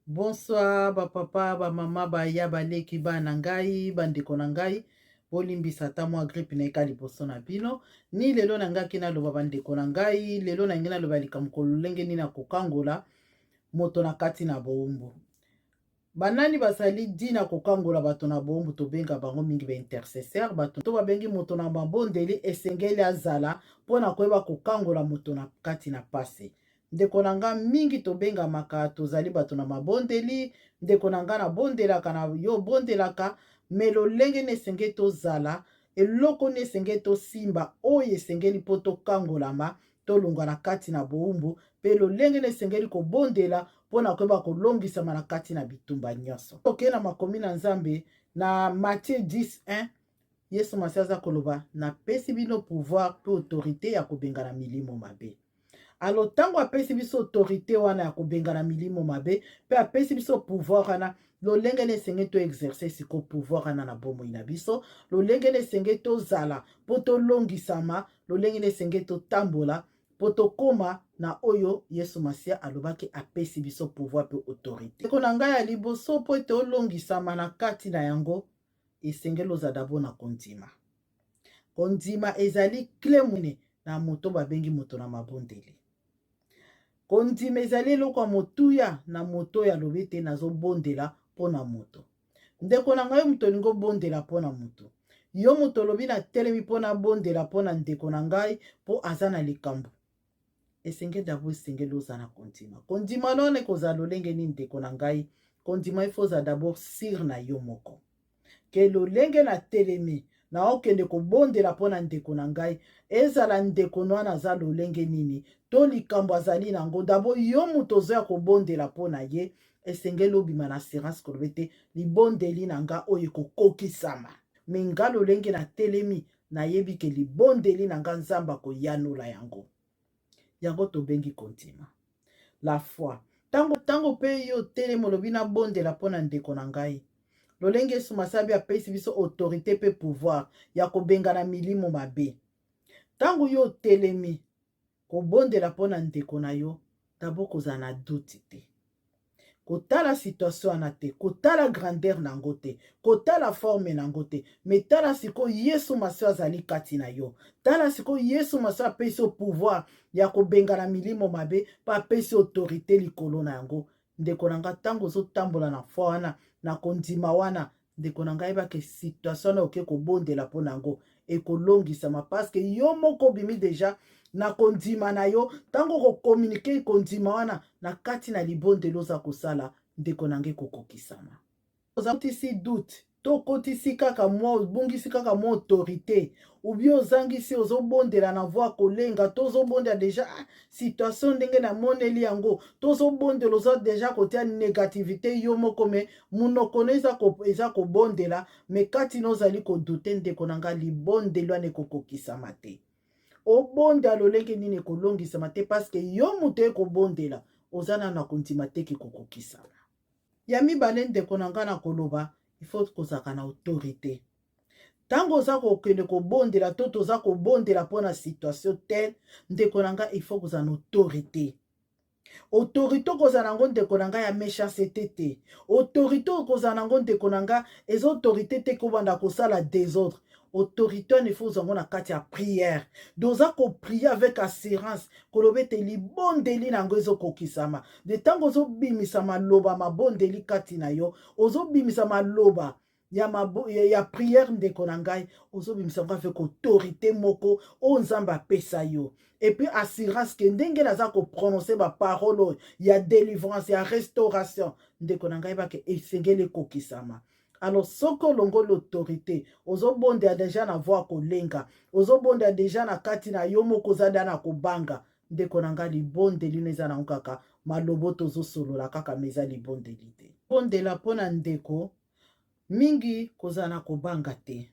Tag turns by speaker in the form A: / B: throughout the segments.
A: Bonsoir, ba papa, ba mama, ba ya, ba leki, ba na ngai, ba ndeko na ngai. Bolimbisa ata mwa grippe na eka liboso na bino. Ni lelo na ngai kina loba ba ndeko na ngai, lelo na ngai na loba likambo lolenge nini na kokangola moto na kati na bowumbu. Banani basali dina kokangola bato na bowumbu tobenga bango mingi ba intercesseur, bato to babengi moto na mabondeli esengeli azala mpona koyeba kokangola moto na kati na pasi. Ndeko na nga mingi tobengamaka tozali bato na mabondeli, ndeko na nga na bondelaka na yo bondelaka, me lolenge na esengeli tozala eloko na esengeli tosimba oyo esengeli mpo tokangolama tolongwa na kati na bowumbu, mpe lolenge na esengeli kobondela mpona koyeba kolongisama na kati na bitumba nyonso. Tokei na makomi na Nzambe na Matthieu 10:1, Yesu Masiya aza koloba napesi bino pouvoir mpe autorité ya kobengana milimo mabe. Alo ntango apesi biso autorité wana ya kobengana milimo mabe mpe apesi biso pouvoir wana, lolenge na esengeli to exercer siko pouvoir wana na bomoi na biso, lolenge na esengeli tozala mpo tolongisama, lolenge na esengeli totambola mpo tokóma na oyo Yesu Masiya alobaki apesi biso pouvoir mpe autorité. Ndeko na ngai ya liboso mpo ete olongisama na kati na yango, esengeli ozala dabo na kondima. Kondima ezali clé monene na moto babengi moto na mabondeli. Kondima ezali eloko ya motuya na moto oyo alobi ete nazobondela mpo na moto. Ndeko na ngai moto olingi obondela mpo na moto, yo moto olobi na telemi mpo na bondela mpo na ndeko na ngai mpo aza na likambo, esengeli dabo esengeli oza na kondima. Kondima none kozala lolenge nini ndeko na ngai? Kondima ifo ozala dabo sire na yo moko ke lolenge na telemi na okende kobondela mpo na ndeko na ngai, ezala ndeko wana aza lolenge nini to likambo azali nango, dabo yo moto ozoya kobondela mpo na ye, esengeli obima na assurance koloba ete libondeli na nga oyo ekokokisama. Me nga lolenge na telemi nayebi ke libondeli na nga Nzambe akoyanola yango. Yango tobengi kondima. La foi. Tango mpe yo telemi olobi na bondela mpo na ndeko na ngai, lolenge Yesu Masiya apesi biso autorité mpe pouvoir ya kobengana milimo mabe. Tango yo telemi kobondela mpo na ndeko na yo, dabo kozala na doute te, kotala situation wana te, kotala grandeur nango te, kotala forme nango te, me tala sikoyo Yesu Masiya azali kati na yo. Tala sikoyo Yesu Masiya apesi yo pouvoir ya kobengana milimo mabe mpe apesi autorité likolo na yango. Ndeko na nga ntango ozotambola na foi wana na kondima wana, ndeko na ngai yebake situation wana oke kobondela mpo na yango ekolongisama, parceke yo moko obimi deja na kondima na yo. Ntango kokommunike kondima wana na kati na libondeli oza kosala, ndeko na ngai kokokisama. Ozakotisi doute to okotisi kaka mwa obungisi kaka mwa autorité, ubi ozangisi ozobondela na voi kolenga, to ozobondela deja situation ndenge na moneli yango, to ozobondela oza deja kotia négativité yo moko, me munoko no eza kobondela, me kati na ozali kodute, ndeko na ngai libondeli wana ekokokisama te. Obondela lolenge nini ekolongisama te, parceke yo moto ekobondela oza na kondima te ekokokisama. Ya mibale ndeko na ngai na koloba, ifo kozaka na autorité. Tango oza kokende kobondela to toza kobondela mpo na situation tel, ndeko na ngai ifo kozala na autorité. Autorité okozala nango ndeko na ngai ya méchanceté te. Autorité okozala nango ndeko na ngai eza autorité te kobanda kosala désordre. Autorité wana ifo ozango na kati ya prière, doza koprie avec assurance koloba ete libondeli nango ezokokisama. De ntango ozobimisa maloba mabondeli kati na yo, ozobimisa maloba ya prière ndeko na ngai, ozobimisa ngo avec autorité moko oyo Nzambe apesa yo. Et puis assurance ke ndenge naza koprononce baparole ya délivrance ya restauration, ndeko na ngai bake esengeli ekokisama. Alors soko longo l'autorité ozobondela deja na voi kolenga, ozobondela deja na kati na yo moko ozada na kobanga, ndeko na ngai libondeli neza nango kaka malobo tozosolola kaka meza libondeli te. Bondela mpo na ndeko mingi kozala na kobanga te,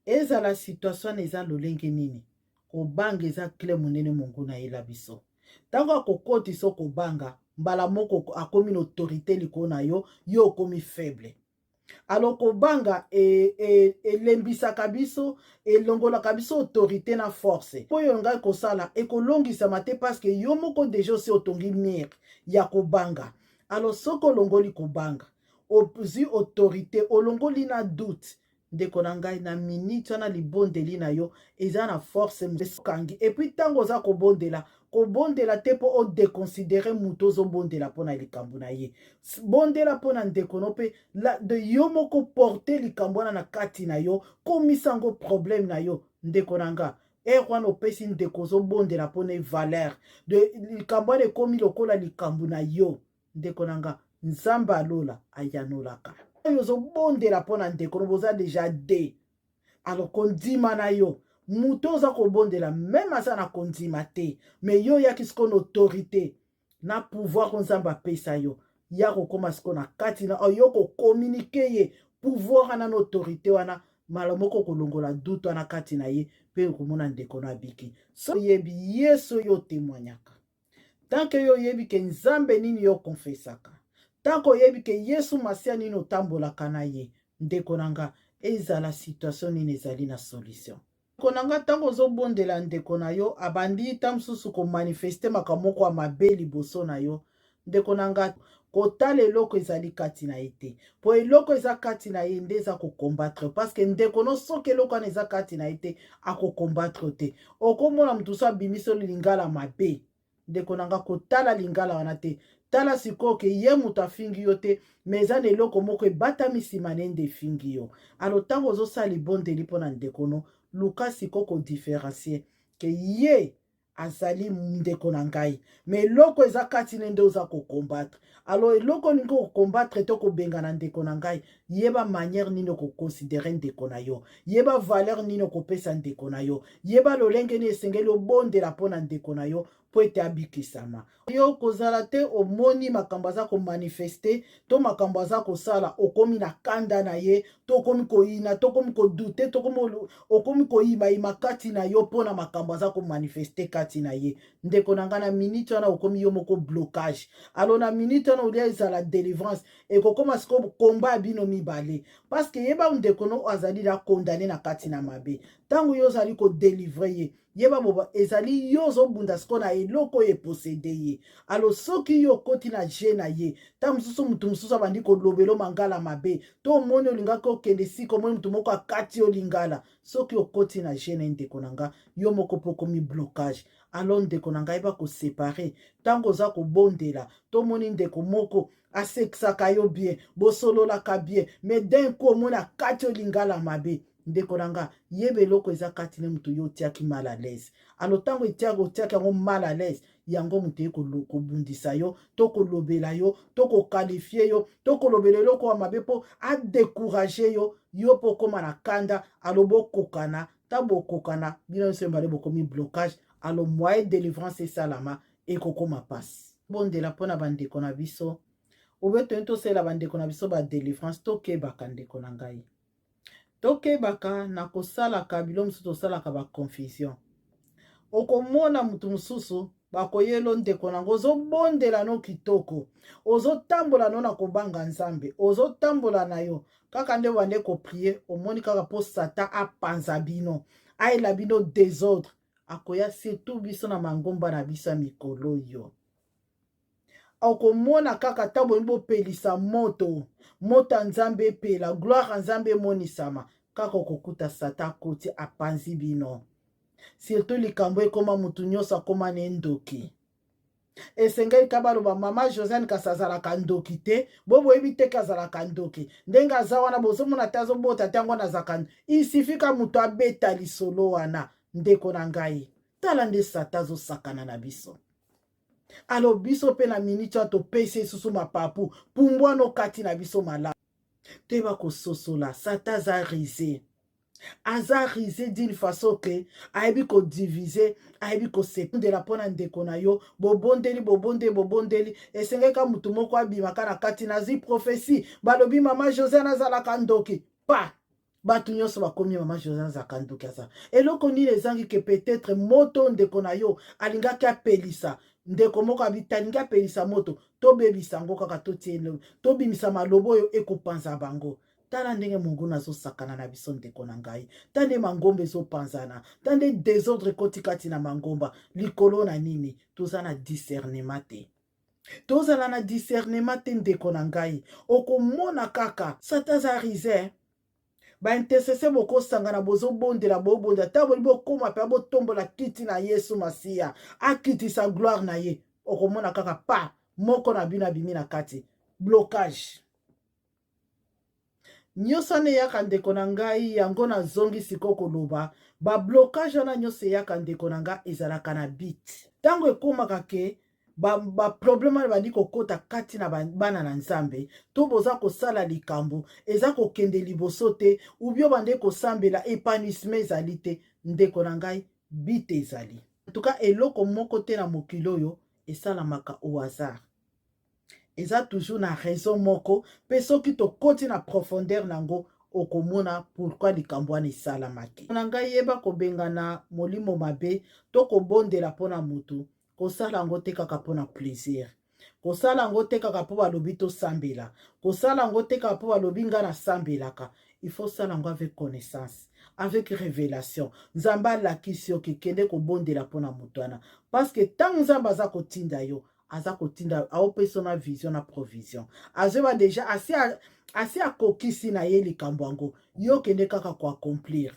A: ezala situation eza lolenge nini, kobanga eza clé monene monguna yela biso. Ntango akokotisa kobanga, mbala moko akomi na autorité likolo na yo, yo okomi faible. Alors kobanga elembisaka biso, elongolaka biso autorité na force. Po yo ngai kosala ekolongisama te, parce que yo moko deja osi otongi mire ya kobanga. Alors soko olongoli kobanga ozwi autorité olongoli na doute ndeko na ngai na minute wana libondeli na yo eza na force kangi epuis ntango oza kobondela te mpo odeconsidere moto ozobondela mpo na likambo na ye bondela mpo na ndeko no mpe yo moko porte likambo wana na kati na yo komisa yango problème na yo ndeko na nga wana opesi ndeko ozobondela mpo na valeur likambo wana ekomi lokola likambo na yo ndeko na nga nzambe alola ayanolaka oyo ozobondela mpo na ndeko no boza deja de alors kondima na yo moto oza kobondela meme aza na kondima te me yo yaki siko na autorité na pouvoir ko nzambe apesa yo ya kokóma siko na kati na yo kokommunike ye pouvoir wana na autorité wana mala moko kolongola doute wana kati na ye mpe okomona ndeko na abiki so oyebi yesu yo témoignaka tanke yo oyebi ke nzambe nini yo konfesaka tanke oyebi ke yesu masiya nini otambolaka na ye ndeko na nga ezala situation nini ezali na solution ndeko na nga ntango ozobondela ndeko na yo abandi ta mosusu komanifeste makambo moko ya mabe liboso na yo ndeko na nga kotala eloko ezali kati na ye te mpo eloko eza kati na ye nde eza kokombatre parceke ndeko no soki eloko wana eza kati na ye te akokombatre te okomona motu so abimiso lingala mabe ndeko na nga kotala lingala wana te tala sikoyo ke ye moto afingi yo te me eza na eloko moko ebatami nsima na ye nde efingi yo alo ntango ozosala libondeli mpo na ndeko no luka sikoyo kodifferencie ke ye azali ndeko na ngai me eloko eza kati ne nde oza kokombatre alo eloko olingi kokombatre to kobengana ndeko na ngai yeba manière nini okokonsidere ndeko na yo yeba valeur nini okopesa ndeko na yo yeba lolenge nini esengeli obondela mpo na ndeko na yo mpo ete abikisama yo kozala te omoni makambo aza komanifeste to makambo aza kosala okomi na kanda na ye to okomi koyina to okomi kodute to okomi koyimayima kati na yo mpo na makambo aza komanifeste kati na ye ndeko na ngai na minute wana okomi yo moko blocage alo na minute wana olia ezala délivrance ekokoma siko komba ya bino mibale parceke yeba ndeko no azali na kondane na kati na mabe ntango yo ozali kodelivre ye yeba boba ezali yo ozobunda siko na eloko oyo eposede ye alo soki yo okoti na je na ye ta mosusu motu mosusu abandi kolobela mangala mabe to omoni olingaki okende sika omoni motu moko akati yo lingala soki okoti na je na ye ndeko na nga yo moko mpo okomi blocage alo ndeko na ngai yeba kosepare ntango oza kobondela tomoni ndeko moko asekisaka yo bien bosololaka bien me d'un coup omoni akati yo lingala mabe ndeko na nga yeba eloko eza kati ne moto yo otiaki mal à l'aise alo ntango otiaki yango mal à l'aise yango moto ye kobundisa yo to kolobela yo to kokalifie yo to kolobela eloko ya mabe mpo adécourage yo yo mpo okóma na kanda alo bokokana ta bokokana bino nyonso mibale bokomi blocage alo moyen délivrance esalama ekokóma mpasi bondela mpo na bandeko na biso obe toyei tosalela bandeko na biso badélivrance tokebaka ndeko na ngai tokebaka na kosalaka bilo mosusu tosalaka baconfusion okomona motu mosusu bakoyelo ndeko nango ozobondela no kitoko ozotambola no na kobanga nzambe ozotambola na yo kaka nde bande koprie omoni kaka mpo satan apanza bino ayela bino désordre akoya surtout biso na mangomba na biso ya mikolo yo okomona kaka ntango bolingi bopelisa moto ya nzambe epela gloire ya nzambe emonisama kaka okokuta satan akoti apanzi bino surtout likambo ekoma motu nyonso akoma na endoki esengeli ka baloba mama Josiane kasi azalaka ndoki te boyebi teke azalaka ndoki ndenge aza wana bozomona te azobota te yango nazalaka isifika moto abeta lisolo wana ndeko na ngai tala nde satan azosakana na biso alo biso mpe na miniti wana topesi esusu mapapu pumbwana okati na biso malamu toyeba kososola satan aza rise d'une façon ke ayebi kodivise ayebi kosepondela mpo na ndeko na yo bobondeli esengeka motu moko abimaka na kati nazwi prophétie balobi mama Josiane azalaka ndoki pa bato nyonso bakomi mama Josiane azalaka ndoki aza eloko nini ezangi ke peut-être moto ndeko na yo alingaki apelisa ndeko moko alingi apelisa moto tobebisa yango kaka tobimisa maloba oyo ekopanza bango tala ndenge monguna azosakana na biso ndeko na ngai tande mangomba ezopanzana tande désordre ekoti kati na mangomba likolo na nini toza na discernement te tozala na discernement te ndeko na ngai okomona kaka satan aza rize baintercesseur bokosangana bozobondela bobonda ta boli bokóma mpe botombola kiti na yesu masiya akitisa gloire na ye okomona kaka pa moko na bino abimi na kati blocage nyonso wana eyaka ndeko na ngai yango nazongi sikoyo koloba bablocage wana nyonso eyaka ndeko na ngai ezalaka na bit ntango ekómaka ke baproblème wana bandi kokota kati na bana na nzambe to boza kosala likambo eza kokende liboso te ubio bande kosambela épanouissement ezali te ndeko na ngai bit ezali antuka eloko moko te na mokili oyo esalamaka au hasard eza toujours na raison moko mpe soki tokoti na profondeur nango okomona pourquoi likambo wana esalamaki na ngai yeba kobengana molimo mabe to kobondela mpona motu kosala yango te kaka mpona plaisir kosala yango te kaka mpo balobi tosambela kosala yango te kaka mpo balobi nga nasambelaka il faut sala yango avec connaissance avec révélation nzambe alakisi yo kekende kobondela mpona motu wana parce que ntango nzambe aza kotinda yo aza kotinda aopesa na vision na provision azoba deja asi akokisi na ye likambo yango yo kende kaka koaccomplir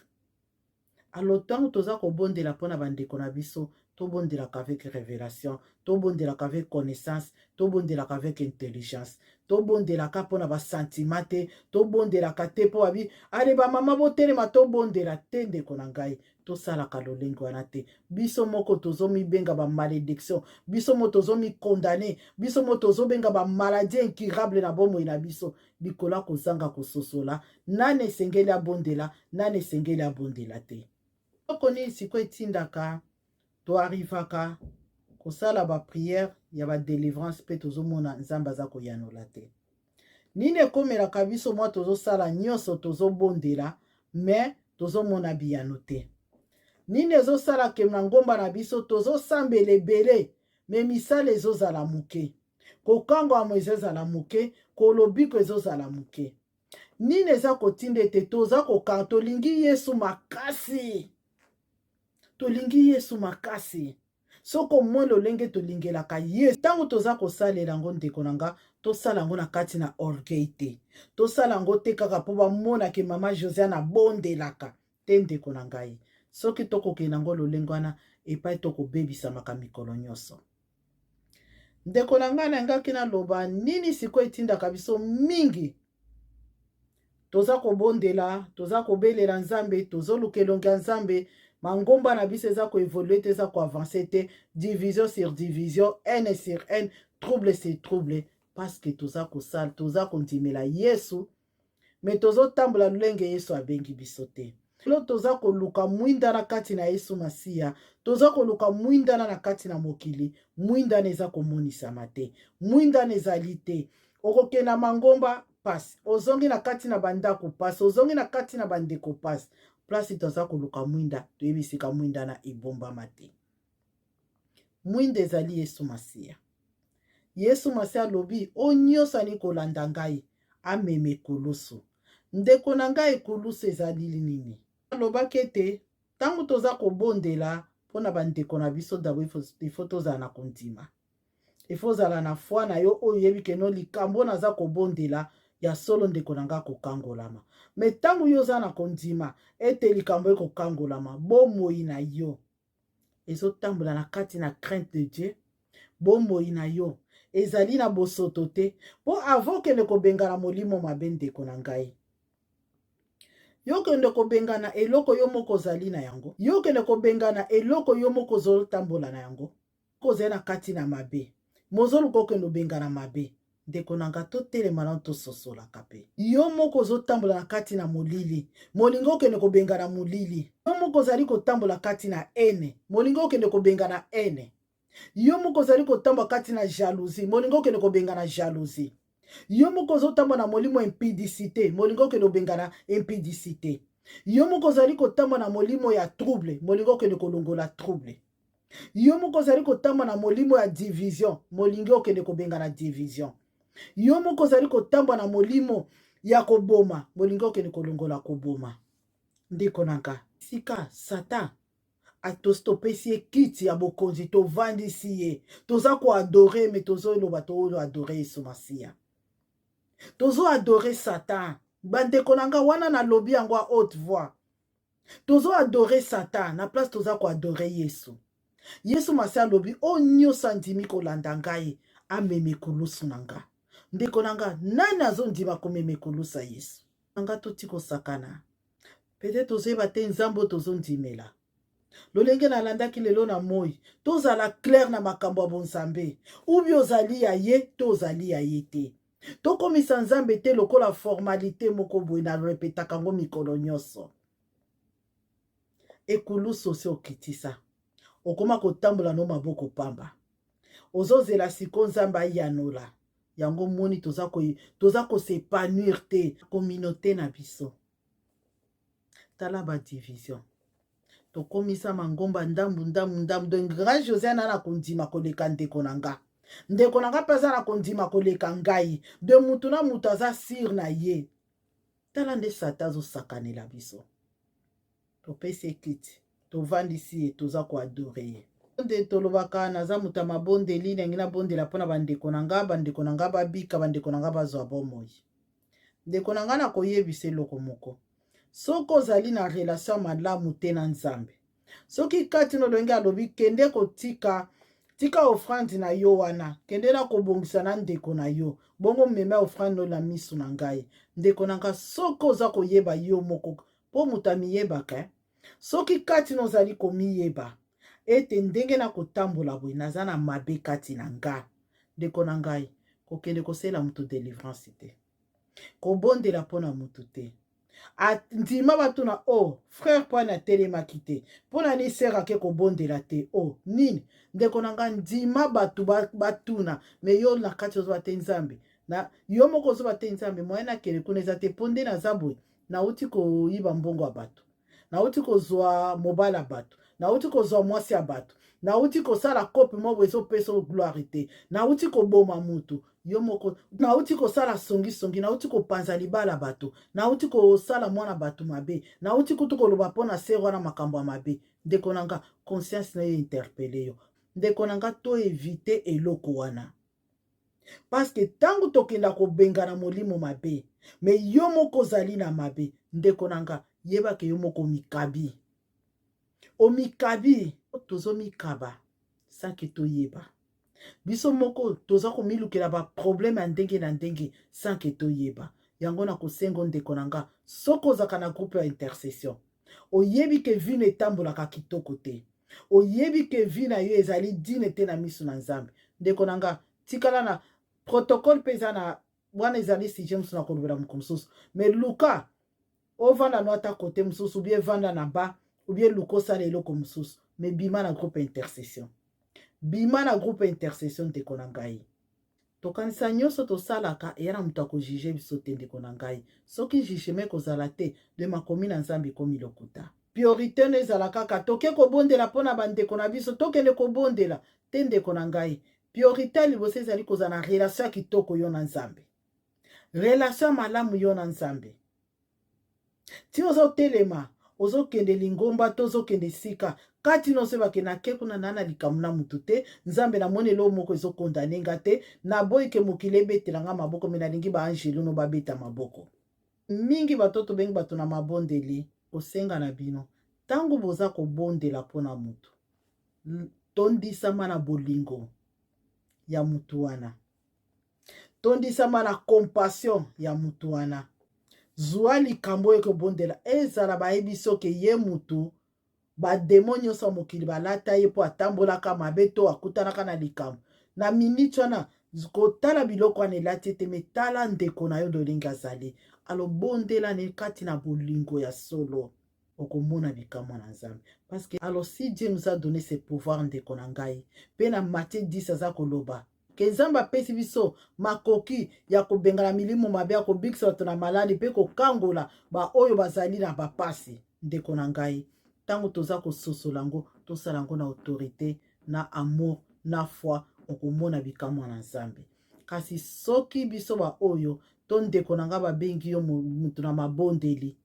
A: alo ntango toza kobondela mpona bandeko na biso tobondelaka avec révélation tobondelaka avec connaissance tobondelaka avec intelligence tobondelaka mpona basentiment te tobondelaka te mpo babi ale bamama botelema tobondela te ndeko na ngai tosalaka lolenge wana te biso moko tozomibenga bamalédiction biso moko tozomikondane biso moko tozobenga bamaladi incurable na bomoi na biso likolo kozanga kososola nani esengeli abondela nani esengeli abondela te eloko nini sikoyo etindaka toarrivaka kosala bapriere ya badelivrance mpe tozomona nzambe aza koyanola te nini ekomelaka biso mwa tozosala nyonso tozobondela me tozomona biyano te nini ezosala ke na ngomba na biso tozosambela ebele me misala ezozala moke kokangwamo ezozala moke kolobiko ezozala moke nini eza kotinda ete toza kokanga tolingi yesu makasi tolingi yesu makasi soko mwa lolenge tolingelaka yesu ntango toza kosalela yango ndeko na nga tosala yango na kati na orgueil te tosala yango te kaka mpo bamonake mama Josiane abondelaka te ndeko na ngai soki tokokenda yango lolenge wana epai tokobebisamaka mikolo nyonso ndeko na ngai nayangaki naloba nini sikoyo etindaka biso mingi toza kobondela toza kobelela nzambe tozoluka elongi ya nzambe mangomba na biso eza koevolue te eza koavance te division sur division n sur n trouble sur trouble parce que toza kosala toza kondimela yesu me tozotambola lolenge yesu abengi biso te lo toza koluka mwindana kati na yesu masiya toza koluka mwindana na kati na mokili mwindana eza komonisama te mwindana ezali te okokenda mangomba pasi ozongi na kati na bandako pasi ozongi na kati na bandeko pasi place toza koluka mwinda toyebisika mwindana ebombama te mwinda ezali yesu masiya yesu masiya alobi o nyonso ani kolanda ngai amema ekulusu ndeko na ngai ekulusu ezali nini alobaki ete ntango toza kobondela mpona bandeko na biso dabo ifo tozala na kondima ifo ozala na foi na yo oyo yebi keno likambo naza kobondela ya solo ndeko na ngai kokangolama me ntango yo oza na kondima ete likambo ekokangolama bomoi na yo ezotambola na kati na crainte de Dieu bomoi na yo ezali na bosoto te mpo avant kende kobengana molimo mabe ndeko na ngai yo kende kobengana eloko yo moko ozali na yango yo kende kobengana eloko yo moko ozotambola na yango kozali na kati na mabe mozoluka okende obengana mabe ndeko na nga totelema na tososolaka mpe yo moko ozotambola na kati na molili molingo okende kobengana molili yo moko ozali kotambola kati na ene molingo okende kobengana ene yo moko ozali kotambola kati na jalousie molingo okende kobengana jalousie yo moko ozotambola na molimo impudicité molingo okende kobengana impudicité yo moko ozali kotambola na molimo ya trouble molingo okende kolongola trouble yo moko ozali kotambola na molimo ya division molingo okende kobengana division yo moko ozali kotambola na molimo ya koboma molingo okende kolongola koboma ndeko na nga sika satan atostopesi ye kiti ya bokonzi tovandisi ye toza koadore me tozoloba toadore Yesu Masiya tozoadore Satan bandeko na nga wana nalobi yango a haute voix tozoadore Satan na place toza koadore Yesu Masiya alobi o nyonso andimi kolanda ngai ameme kulusu na nga ndeko na nga nani azondima komeme kulusa Yesu nga toti kosakana peut-être tozoyeba te nzambe tozondimela lolenge nalandaki lelo na moi tozala clair na makambo ya bonzambe ubi ozali ya ye to ozali ya ye te tokomisa nzambe te lokola formalité moko boye na repetaka ngo mikolo nyonso ekulusu osi okitisa okoma kotambola no maboko pamba ozozela siko nzambe ayanola yango moni toza kosepanouir te communauté na biso tala ba division tokomisa mangomba ndambu donc grand José na kondima koleka ndeko na nga mpe aza na kondima koleka ngai de mutu na mutu aza sire na ye tala nde Satan azosakanela biso topesi kiti tovandisi ye toza koadore ye nde tolobaka naza mutu ya mabondeli ndenge nabondela mpona bandeko na nga babika bandeko na nga bazwa bomoi ndeko na nga na koyebisa eloko moko soki ozali na relation malamu te na nzambe soki kati nolongi alobi kende kotika offrande na yo wana kende na kobongisa na ndeko na yo bongo mema offrande na misu na ngai ndeko na nga soki oza koyeba yo moko mpo moto amiyebaka soki kati nozali komiyeba ete ndenge na kotambola boye naza na mabe kati na nga ndeko na ngai kokende kosela moto délivrance te kobondela mpona motu te ndima batuna frère mpo na telemaki te mpo na ni sere ake kobondela te nini ndeko na nga ndima bato batuna me yo na kati ozoba te nzambe na yo moko ozoba te nzambe moye nakende kuna eza te mpo nde naza boye nauti koyiba mbongo ya bato nauti kozwa mobala bato nauti kozwa mwasi ya bato nauti kosala kope moko ezopesa gloire te nauti koboma mutu yo moko nauti kosala songisongi nauti kopanza libala bato nauti kosala mwana bato mabe nauti kutu koloba mpona sere wana makambo ya mabe ndeko na nga conscience na yo interpele yo ndeko na nga to evite eloko wana paske ntango tokenda kobengana molimo mabe me yo moko ozali na mabe ndeko na nga yebake yo moko omikabi tozomikaba sanke toyeba biso moko toza komilukela baproblème ya ndenge na ndenge sanke toyeba yango na kosengo ndeko na nga soko ozaka na groupe ya intercession oyebi ke vi na etambolaka kitoko te oyebi ke vi na yo ezali dine te na miso na nzambe ndeko na nga tikala na protocole mpe eza na wana ezali sujet mosusu na kolobela moko mosusu me luka ovanda no ata kote mosusu ubie vanda na ba ubie luka osala eloko mosusu me bima na groupe intercession ndeko na ngai tokanisa nyonso tosalaka eya na moto akojuge biso te ndeko na ngai soki jugeme kozala te de makomi na nzambe ekomi lokuta priorité no ezala kaka toke kobondela mpona bandeko na biso tokende kobondela te ndeko na ngai priorité ya liboso ezali kozala na relation ya kitoko yo na nzambe relation malamu yo na nzambe ti ozotelema ozokende lingomba to ozokende sika kati nyonso bakendake kuna na likambo na mutu te nzambe namoni eloko moko ezokondane nga te naboyi ke mokili ebetelanga maboko me nalingi baangelu no babeta maboko mingi bato tobengi bato na mabondeli kosenga na bino ntango boza kobondela mpona mutu tondisama na bolingo ya mutu wana tondisama na compassion ya mutu wana zwa likambo oyo kobondela ezala bayebi soki ye mutu bademo nyonso ya mokili balata ye mpo atambolaka mabe to akutanaka na likambo na miniti wana kotala biloko wana elati ete me tala ndeko na yo ndenge azali alobondela ne kati na bolingo ya solo okomona bikamwa na nzambe parce que alors si Dieu nous a donné ce pouvoir ndeko na ngai mpe na Matthieu 10 aza koloba ke nzambe apesi biso makoki ya kobengana milimo mabe ya kobikisa bato na maladi mpe kokangola baoyo bazali na bapasi ndeko na ngai ntango toza kososola yango tosala yango na autorité na amour na foi okomona bikamwa na nzambe kasi soki biso baoyo to ndeko na nga babengi yo mutu na mabondeli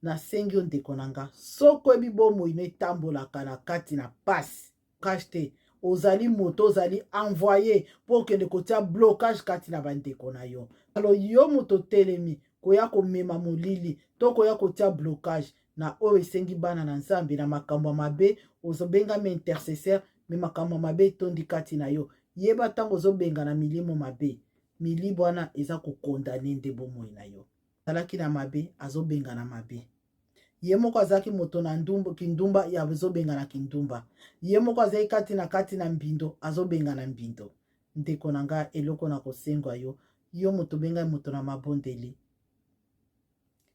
A: nasengi yo ndeko na nga soko oyebi bomoi etambolaka na kati na pasi cache te ozali moto ozali envoyé mpo okende kotia blocage kati na bandeko na yo. alo yo moto telemi koya komema molili to koya kotia blocage na oyo esengi bana na nzambe na makambo ya mabe ozobengami intercesseur me makambo ya mabe etondi kati na yo. Yeba ntango ozobenga na milimo mabe milibu wana eza kokondane nde bomoi na yo. Azalaki na mabe azobenga na mabe. Ye moko azalaki moto na kindumba ya azobenga na kindumba. Ye moko azalaki kati na mbindo azobenga na mbindo. Ndeko na nga eloko na kosengwa yo. Yo moto benga moto na mabondeli.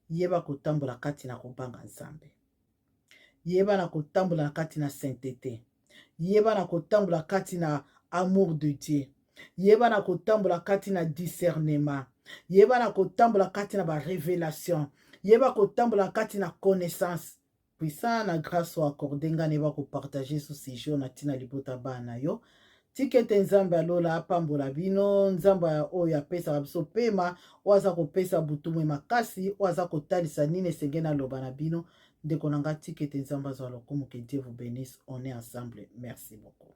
A: Yeba kotambola kati na kobanga nzambe. Yeba na kotambola kati na sainteté. Yeba na kotambola kati na amour de Dieu. Yeba na kotambola kati na discernement. Yeba na kotambola kati na ba révélation. Yeba kotambola kati na connaissance. Puissant na grâce o accordé nga neba ko partager sous ces jours na tina libota bana yo. Tikete nzambe alola apambola bino nzambe oyo apesa biso pema oaza kopesa butumwe makasi oaza kotalisa nini esenge na loba na bino ndeko na nga tikete nzambe azwa lokumu que Dieu vous bénisse on est ensemble merci beaucoup.